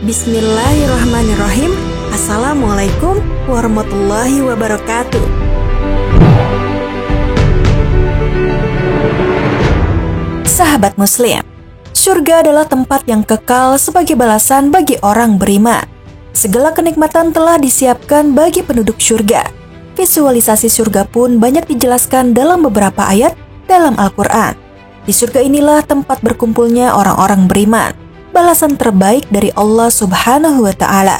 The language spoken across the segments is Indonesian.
Bismillahirrahmanirrahim. Assalamualaikum warahmatullahi wabarakatuh. Sahabat Muslim, surga adalah tempat yang kekal sebagai balasan bagi orang beriman. Segala kenikmatan telah disiapkan bagi penduduk surga. Visualisasi surga pun banyak dijelaskan dalam beberapa ayat dalam Al-Quran. Di surga inilah tempat berkumpulnya orang-orang beriman, balasan terbaik dari Allah Subhanahu wa Ta'ala.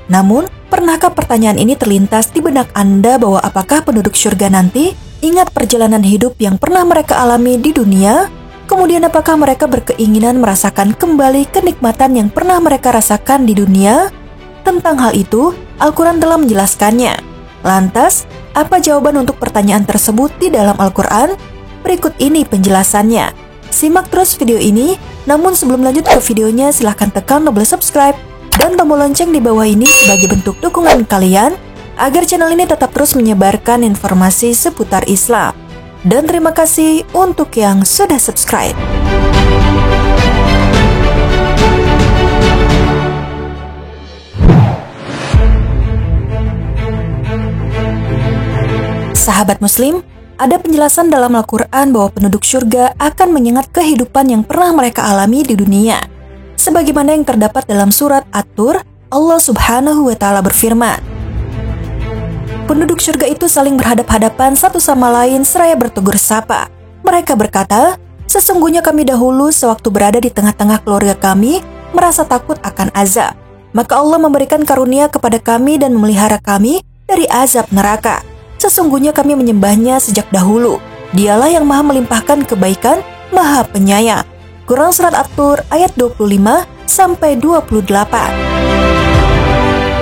Namun, pernahkah pertanyaan ini terlintas di benak Anda bahwa apakah penduduk surga nanti ingat perjalanan hidup yang pernah mereka alami di dunia? Kemudian apakah mereka berkeinginan merasakan kembali kenikmatan yang pernah mereka rasakan di dunia? Tentang hal itu, Al-Quran telah menjelaskannya. Lantas, apa jawaban untuk pertanyaan tersebut di dalam Al-Quran? Berikut ini penjelasannya. Simak terus video ini. Namun sebelum lanjut ke videonya, silahkan tekan tombol subscribe dan tombol lonceng di bawah ini sebagai bentuk dukungan kalian agar channel ini tetap terus menyebarkan informasi seputar Islam. Dan terima kasih untuk yang sudah subscribe. Sahabat Muslim, ada penjelasan dalam Al-Quran bahwa penduduk surga akan mengingat kehidupan yang pernah mereka alami di dunia. Sebagaimana yang terdapat dalam surat At-Tur, Allah Subhanahu wa Ta'ala berfirman, penduduk surga itu saling berhadap-hadapan satu sama lain seraya bertegur sapa. Mereka berkata, sesungguhnya kami dahulu sewaktu berada di tengah-tengah keluarga kami merasa takut akan azab. Maka Allah memberikan karunia kepada kami dan memelihara kami dari azab neraka. Sesungguhnya kami menyembahnya sejak dahulu. Dialah yang maha melimpahkan kebaikan, maha penyayang. Quran Surat At-Tur ayat 25-28.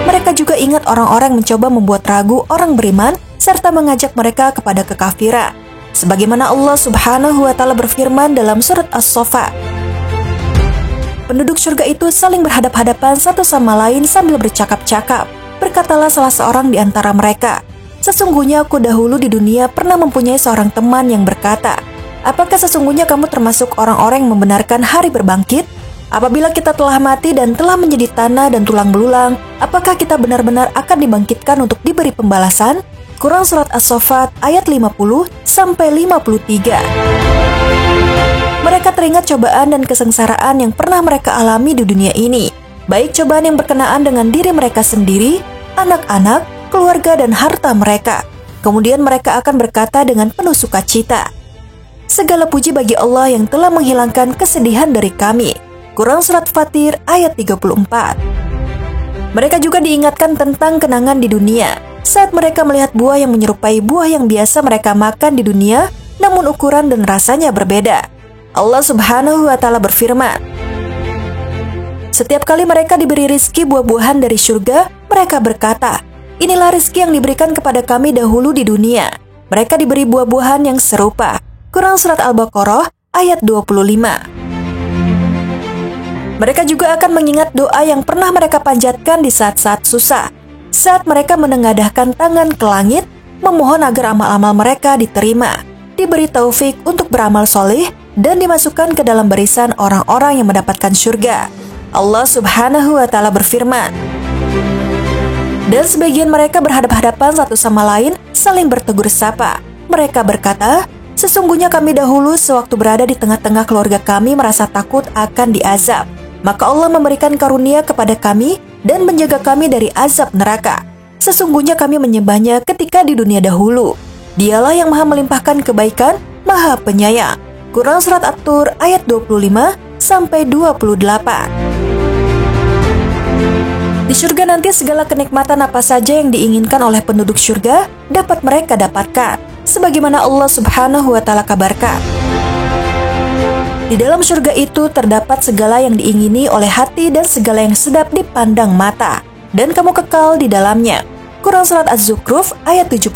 Mereka juga ingat orang-orang mencoba membuat ragu orang beriman serta mengajak mereka kepada kekafiran. Sebagaimana Allah Subhanahu wa Ta'ala berfirman dalam surat As-Saffat, penduduk surga itu saling berhadap-hadapan satu sama lain sambil bercakap-cakap. Berkatalah salah seorang di antara mereka, sesungguhnya aku dahulu di dunia pernah mempunyai seorang teman yang berkata, apakah sesungguhnya kamu termasuk orang-orang yang membenarkan hari berbangkit? Apabila kita telah mati dan telah menjadi tanah dan tulang belulang, apakah kita benar-benar akan dibangkitkan untuk diberi pembalasan? Quran Surat As-Saffat ayat 50-53. Mereka teringat cobaan dan kesengsaraan yang pernah mereka alami di dunia ini, baik cobaan yang berkenaan dengan diri mereka sendiri, anak-anak, keluarga dan harta mereka. Kemudian mereka akan berkata dengan penuh sukacita, segala puji bagi Allah yang telah menghilangkan kesedihan dari kami. Quran Surat Fatir ayat 34. Mereka juga diingatkan tentang kenangan di dunia saat mereka melihat buah yang menyerupai buah yang biasa mereka makan di dunia, namun ukuran dan rasanya berbeda. Allah Subhanahu wa Ta'ala berfirman, setiap kali mereka diberi rizki buah-buahan dari surga, mereka berkata, inilah rezeki yang diberikan kepada kami dahulu di dunia. Mereka diberi buah-buahan yang serupa. Quran Surat Al-Baqarah ayat 25. Mereka juga akan mengingat doa yang pernah mereka panjatkan di saat-saat susah. Saat mereka menengadahkan tangan ke langit, memohon agar amal-amal mereka diterima, diberi taufik untuk beramal soleh, dan dimasukkan ke dalam barisan orang-orang yang mendapatkan surga. Allah Subhanahu wa Ta'ala berfirman, dan sebagian mereka berhadap-hadapan satu sama lain saling bertegur sapa. Mereka berkata, sesungguhnya kami dahulu sewaktu berada di tengah-tengah keluarga kami merasa takut akan diazab. Maka Allah memberikan karunia kepada kami dan menjaga kami dari azab neraka. Sesungguhnya kami menyembahnya ketika di dunia dahulu. Dialah yang maha melimpahkan kebaikan, maha penyayang. Quran Surat At-Tur ayat 25-28. Di surga nanti segala kenikmatan apa saja yang diinginkan oleh penduduk surga dapat mereka dapatkan, sebagaimana Allah Subhanahu wa Ta'ala kabarkan. Di dalam surga itu terdapat segala yang diingini oleh hati dan segala yang sedap dipandang mata, dan kamu kekal di dalamnya. Quran Surat Az-Zukhruf ayat 71.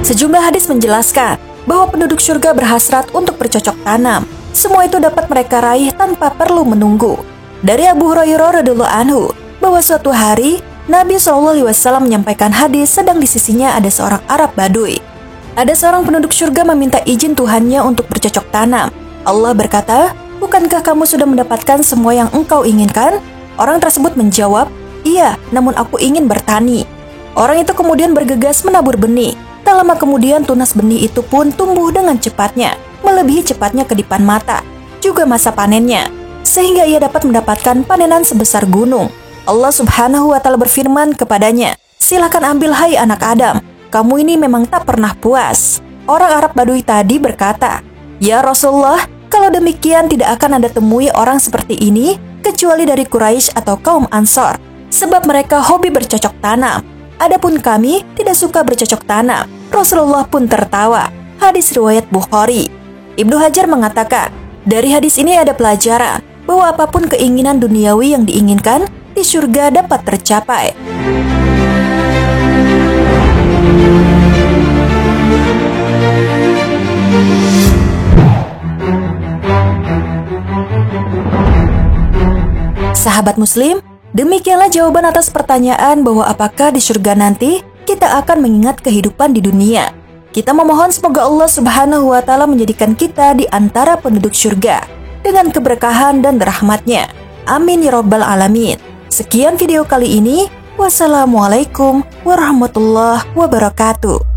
Sejumlah hadis menjelaskan bahwa penduduk surga berhasrat untuk bercocok tanam. Semua itu dapat mereka raih tanpa perlu menunggu. Dari Abu Hurairah radhiyallahu anhu bahwa suatu hari Nabi SAW menyampaikan hadis sedang di sisinya ada seorang Arab Baduy. Ada seorang penduduk surga meminta izin Tuhannya untuk bercocok tanam. Allah berkata, bukankah kamu sudah mendapatkan semua yang engkau inginkan? Orang tersebut menjawab, iya, namun aku ingin bertani. Orang itu kemudian bergegas menabur benih. Tak lama kemudian tunas benih itu pun tumbuh dengan cepatnya, melebihi cepatnya kedipan mata, juga masa panennya, sehingga ia dapat mendapatkan panenan sebesar gunung. Allah Subhanahu wa Ta'ala berfirman kepadanya, silakan ambil hai anak Adam, kamu ini memang tak pernah puas. Orang Arab Badui tadi berkata, ya Rasulullah, kalau demikian tidak akan Anda temui orang seperti ini kecuali dari Quraisy atau kaum Ansor, sebab mereka hobi bercocok tanam. Adapun kami tidak suka bercocok tanam. Rasulullah pun tertawa. Hadis riwayat Bukhari. Ibnu Hajar mengatakan, dari hadis ini ada pelajaran bahwa apapun keinginan duniawi yang diinginkan di surga dapat tercapai. Sahabat Muslim, demikianlah jawaban atas pertanyaan bahwa apakah di surga nanti kita akan mengingat kehidupan di dunia. Kita memohon semoga Allah Subhanahu wa Ta'ala menjadikan kita di antara penduduk surga dengan keberkahan dan rahmatnya. Amin ya Rabbal Alamin. Sekian video kali ini. Wassalamualaikum warahmatullahi wabarakatuh.